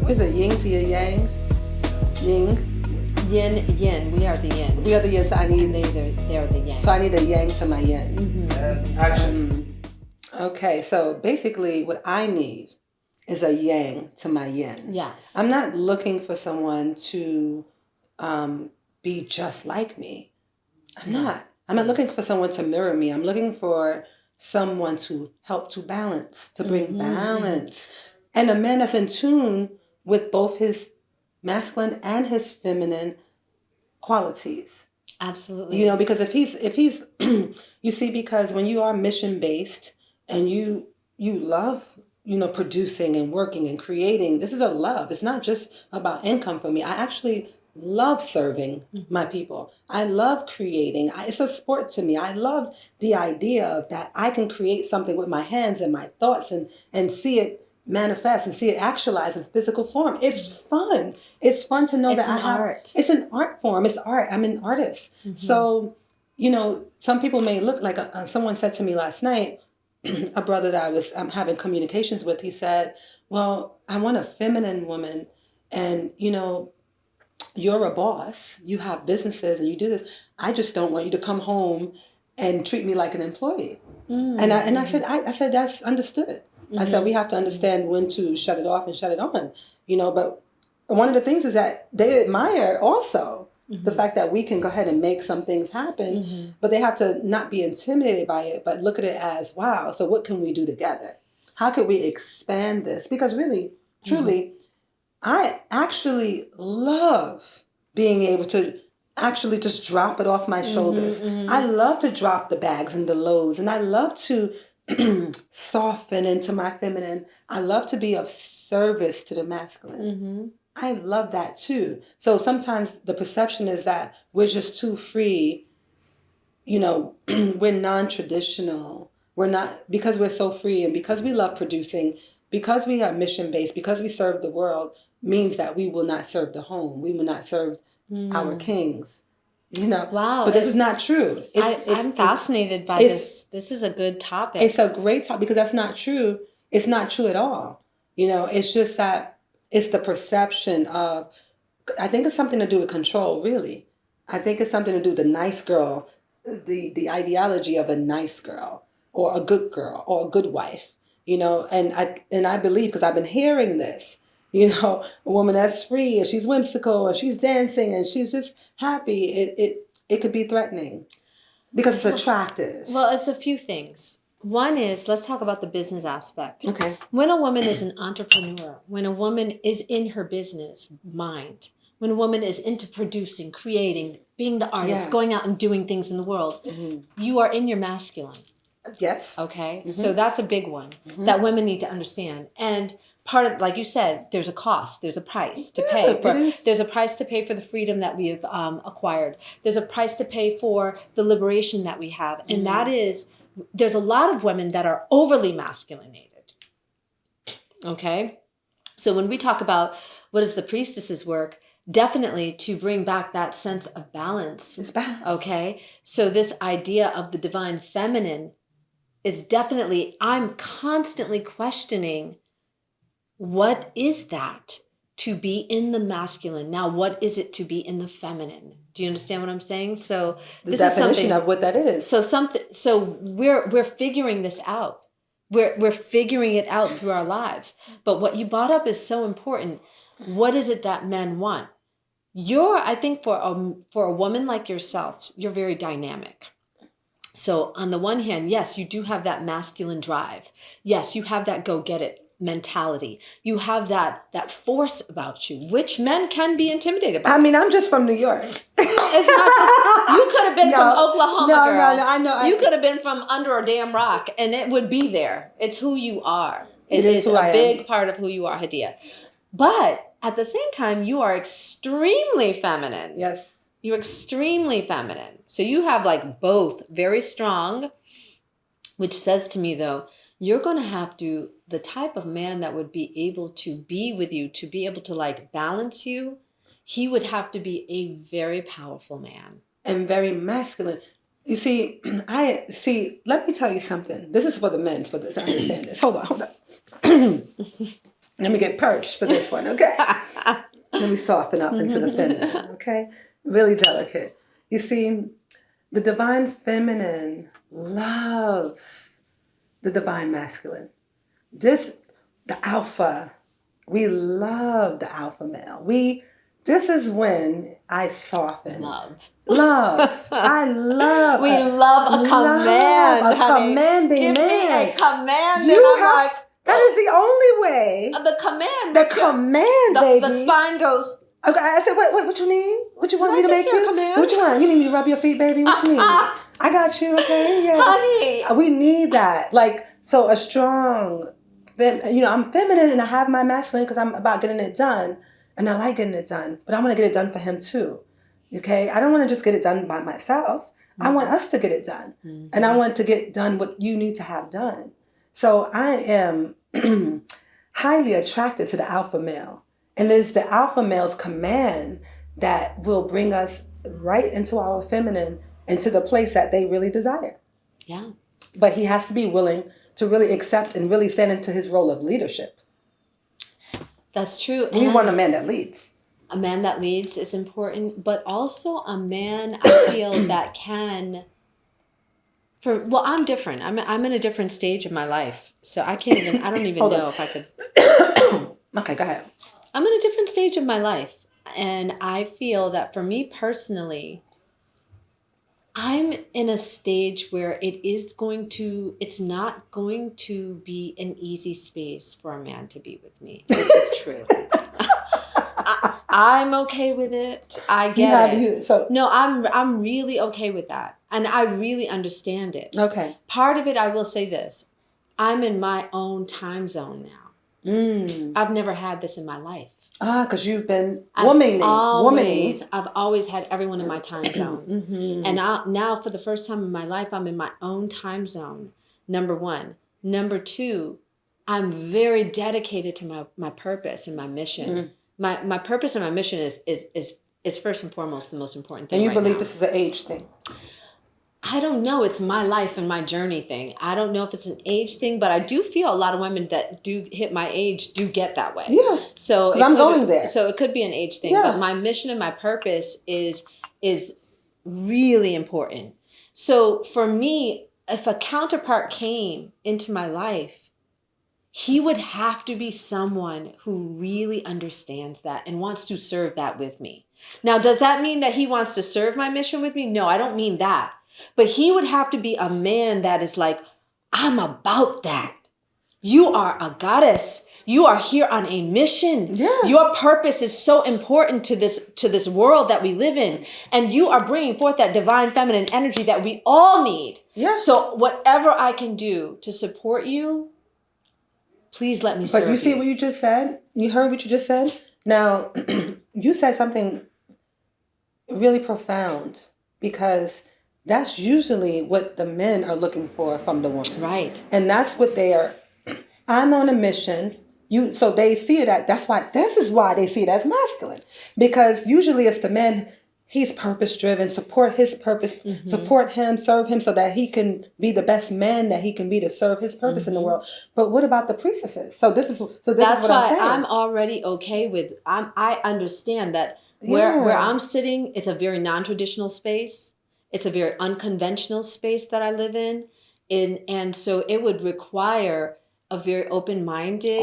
is it yin to your yang? Ying. Yin. We are the yin. We are the yin, so I need... They're the yang. So I need a yang to my yin. Mm-hmm. And action. Okay, so basically what I need is a yang to my yin. Yes. I'm not looking for someone to be just like me. I'm not looking for someone to mirror me. I'm looking for someone to help to balance, to bring balance. And a man that's in tune with both his masculine and his feminine qualities. Absolutely. You know, because if he's you see, because when you are mission based and you love, you know, producing and working and creating, this is a love. It's not just about income for me. I actually love serving my people. I love creating. It's a sport to me. I love the idea of that I can create something with my hands and my thoughts and see it manifest and see it actualize in physical form. It's fun. It's fun to know it's that an art. It's an art form. It's art. I'm an artist. So, you know, some people may look like someone said to me last night, a brother that I was having communications with, he said, well, I want a feminine woman, and, you know, you're a boss, you have businesses and you do this. I just don't want you to come home and treat me like an employee. And I said, that's understood. I said, we have to understand when to shut it off and shut it on, you know, but one of the things is that they admire also the fact that we can go ahead and make some things happen, but they have to not be intimidated by it, but look at it as, wow, so what can we do together? How could we expand this? Because really, truly, I actually love being able to actually just drop it off my shoulders. I love to drop the bags and the loads, and I love to soften into my feminine. I love to be of service to the masculine. I love that too. So sometimes the perception is that we're just too free, you know, we're non-traditional. We're not, because we're so free and because we love producing, because we are mission-based, because we serve the world, means that we will not serve the home. We will not serve our kings. You know, wow. But this is not true. I'm fascinated by this. This is a good topic. It's a great topic because that's not true. It's not true at all. You know, it's just that it's the perception of, I think it's something to do with control, really. I think it's something to do with the nice girl, the ideology of a nice girl or a good girl or a good wife, you know, and I believe, because I've been hearing this, you know, a woman that's free and she's whimsical and she's dancing and she's just happy. It could be threatening because it's attractive. Well, it's a few things. One is, let's talk about the business aspect. Okay. When a woman is an entrepreneur, when a woman is in her business mind, when a woman is into producing, creating, being the artist, going out and doing things in the world, you are in your masculine. Yes. Okay. So that's a big one that women need to understand. And part of, like you said, there's a cost, there's a price to pay for. There's a price to pay for the freedom that we have acquired. There's a price to pay for the liberation that we have. And that is, there's a lot of women that are overly masculinated. Okay. So when we talk about what is the priestess's work, definitely to bring back that sense of balance. It's balance. Okay. So this idea of the divine feminine is definitely, I'm constantly questioning, what is that to be in the masculine? Now, what is it to be in the feminine? Do you understand what I'm saying? So this is something of what that is. So we're figuring this out. We're figuring it out through our lives. But what you brought up is so important. What is it that men want? I think for a woman like yourself, you're very dynamic. So on the one hand, yes, you do have that masculine drive. Yes, you have that go get it mentality. You have that force about you, which men can be intimidated by. I mean, I'm just from New York. It's not just, you could have been from Oklahoma, girl. No, I know. You could have been from under a damn rock, and it would be there. It's who you are. It is who I am. It's a big part of who you are, Hadiiya. But at the same time, you are extremely feminine. Yes. You're extremely feminine. So you have like both very strong, which says to me, though, you're going to have to, the type of man that would be able to be with you, to be able to like balance you, he would have to be a very powerful man. And very masculine. You see, let me tell you something. This is for the men, to understand this. Hold on. Let me get perched for this one, okay? Let me soften up into the feminine, okay? Really delicate. You see, the divine feminine loves the divine masculine. The alpha, we love the alpha male. This is when I soften. Love. I love. We love a command, honey. Commanding Give man. me a command, that is the only way. The command. The command, baby. The spine goes. Okay, I said, wait, what you need? What you want me to make you? Command? What you want? You need me to rub your feet, baby? What you need? I got you, okay? Yes. Honey. We need that. Like, so a strong, I'm feminine and I have my masculine because I'm about getting it done. And I like getting it done. But I want to get it done for him too. Okay? I don't want to just get it done by myself. Mm-hmm. I want us to get it done. Mm-hmm. And I want to get done what you need to have done. So I am highly attracted to the alpha male. And it's the alpha male's command that will bring us right into our feminine, into the place that they really desire. Yeah. But he has to be willing to really accept and really stand into his role of leadership. That's true. We want a man that leads. A man that leads is important, but also a man, I feel, that can... I'm different. I'm in a different stage of my life. So I don't even know if I could... Okay, go ahead. I'm in a different stage of my life. And I feel that for me personally, I'm in a stage where it's not going to be an easy space for a man to be with me. This is true. I'm okay with it. I get it. No, I'm really okay with that. And I really understand it. Okay. Part of it, I will say this. I'm in my own time zone now. I've never had this in my life. Because you've been womaning. I've always had everyone in my time zone. Mm-hmm. And now for the first time in my life, I'm in my own time zone, number one. Number two, I'm very dedicated to my purpose and my mission. My purpose and my mission is first and foremost the most important thing. And you right believe now. This is an age thing? I don't know. It's my life and my journey thing. I don't know if it's an age thing, but I do feel a lot of women that do hit my age do get that way. Yeah. So I'm going there. So it could be an age thing, yeah. But my mission and my purpose is really important. So for me, if a counterpart came into my life, he would have to be someone who really understands that and wants to serve that with me. Now, does that mean that he wants to serve my mission with me? No, I don't mean that. But he would have to be a man that is like, I'm about that. You are a goddess. You are here on a mission. Yeah. Your purpose is so important to this world that we live in. And you are bringing forth that divine feminine energy that we all need. Yeah. So whatever I can do to support you, please let me serve you. But you see what you just said? You heard what you just said? Now, you said something really profound because... that's usually what the men are looking for from the woman. Right. And that's what they are. I'm on a mission. So they see it as, this is why they see it as masculine. Because usually it's the men, he's purpose driven, support his purpose, support him, serve him so that he can be the best man that he can be to serve his purpose in the world. But what about the priestesses? That's is what I'm saying. I'm already okay with. I understand that where I'm sitting, it's a very non-traditional space. It's a very unconventional space that I live in. And so it would require a very open-minded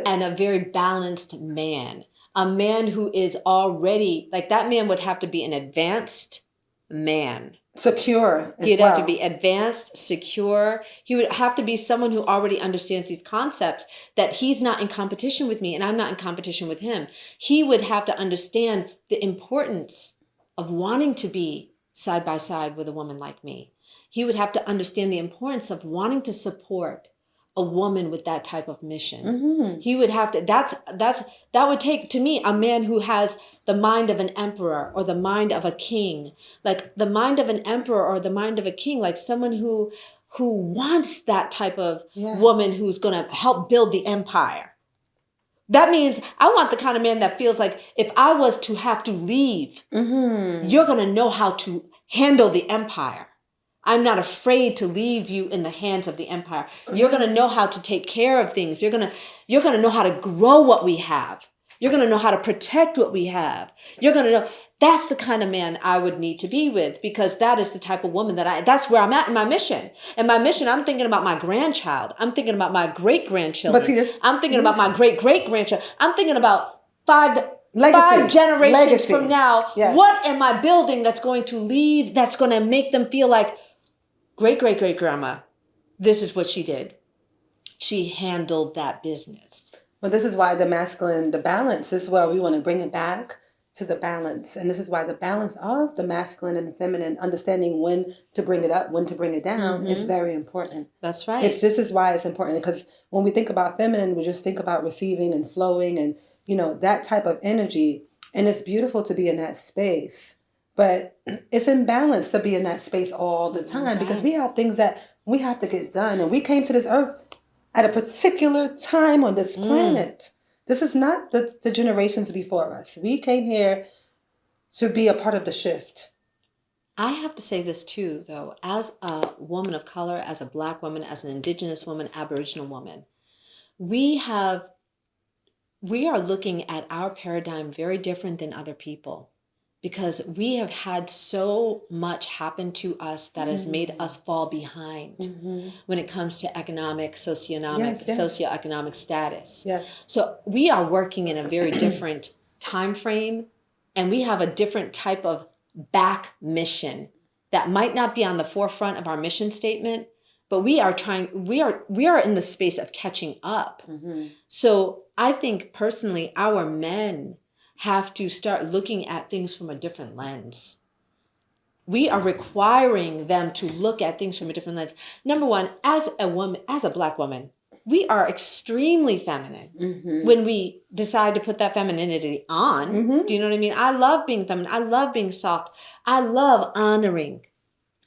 and a very balanced man. A man who is already, like that man would have to be an advanced man. Secure. He'd have to be advanced, secure. He would have to be someone who already understands these concepts, that he's not in competition with me and I'm not in competition with him. He would have to understand the importance of wanting to be side by side with a woman like me. He would have to understand the importance of wanting to support a woman with that type of mission. Mm-hmm. He would have to, that would take, to me, a man who has the mind of an emperor or the mind of a king, like the mind of an emperor or the mind of a king, like someone who wants that type of woman who's going to help build the empire. That means I want the kind of man that feels like if I was to have to leave, you're going to know how to handle the empire. I'm not afraid to leave you in the hands of the empire. You're going to know how to take care of things. You're going to know how to grow what we have. You're going to know how to protect what we have. You're going to know. That's the kind of man I would need to be with, because that is the type of woman that's where I'm at in my mission. And my mission, I'm thinking about my grandchild. I'm thinking about my great-grandchildren. But see this, I'm thinking about my great-great-grandchild. I'm thinking about five generations from now. Yes. What am I building that's going to leave, that's going to make them feel like great-great-great-grandma, this is what she did. She handled that business. Well, this is why the masculine, the balance, this is where we want to bring it back to the balance. And this is why the balance of the masculine and feminine, understanding when to bring it up, when to bring it down, is very important. That's right. This is why it's important, because when we think about feminine, we just think about receiving and flowing and, that type of energy. And it's beautiful to be in that space. But it's imbalance to be in that space all the time, because we have things that we have to get done. And we came to this earth at a particular time on this planet. This is not the generations before us. We came here to be a part of the shift. I have to say this too, though, as a woman of color, as a Black woman, as an Indigenous woman, Aboriginal woman, we are looking at our paradigm very different than other people, because we have had so much happen to us that has made us fall behind when it comes to socioeconomic status. Yes. So we are working in a very different time frame, and we have a different type of back mission that might not be on the forefront of our mission statement, but we are in the space of catching up. So I think personally, our men have to start looking at things from a different lens. We are requiring them to look at things from a different lens. Number one, as a woman, as a Black woman, we are extremely feminine when we decide to put that femininity on. Do you know what I mean? I love being feminine. I love being soft. I love honoring.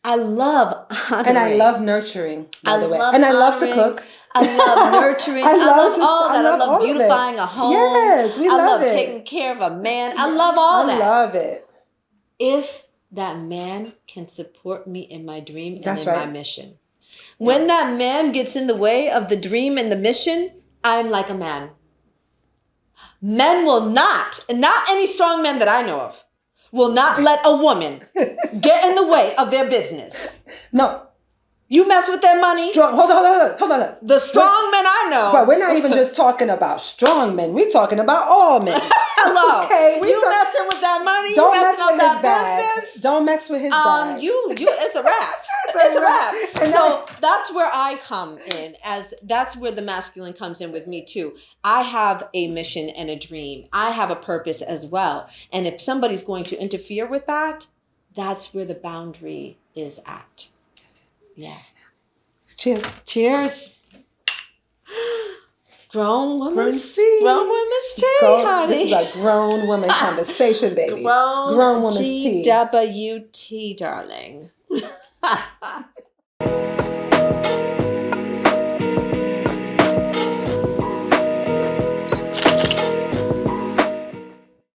And I love nurturing, by the way. And I love to cook. I love nurturing. I love all that. I love beautifying a home. Yes, we love it. I love taking care of a man. I love all that. I love it. If that man can support me in my dream and in my mission. When that man gets in the way of the dream and the mission, I'm like a man. Men will not, and not any strong men that I know of, will not let a woman get in the way of their business. No. You mess with their money. Hold on. The strong men I know. But we're not even just talking about strong men. We're talking about all men. Hello. Okay. Messing with that money. Don't you mess messing with his bag. Business. Don't mess with his bag. It's a wrap. It's a wrap. So that's where I come in. That's where the masculine comes in with me too. I have a mission and a dream. I have a purpose as well. And if somebody's going to interfere with that, that's where the boundary is at. Yeah. Cheers. Cheers. Grown woman's tea, honey. This is a grown woman conversation, baby. Grown woman's tea. GWT, darling.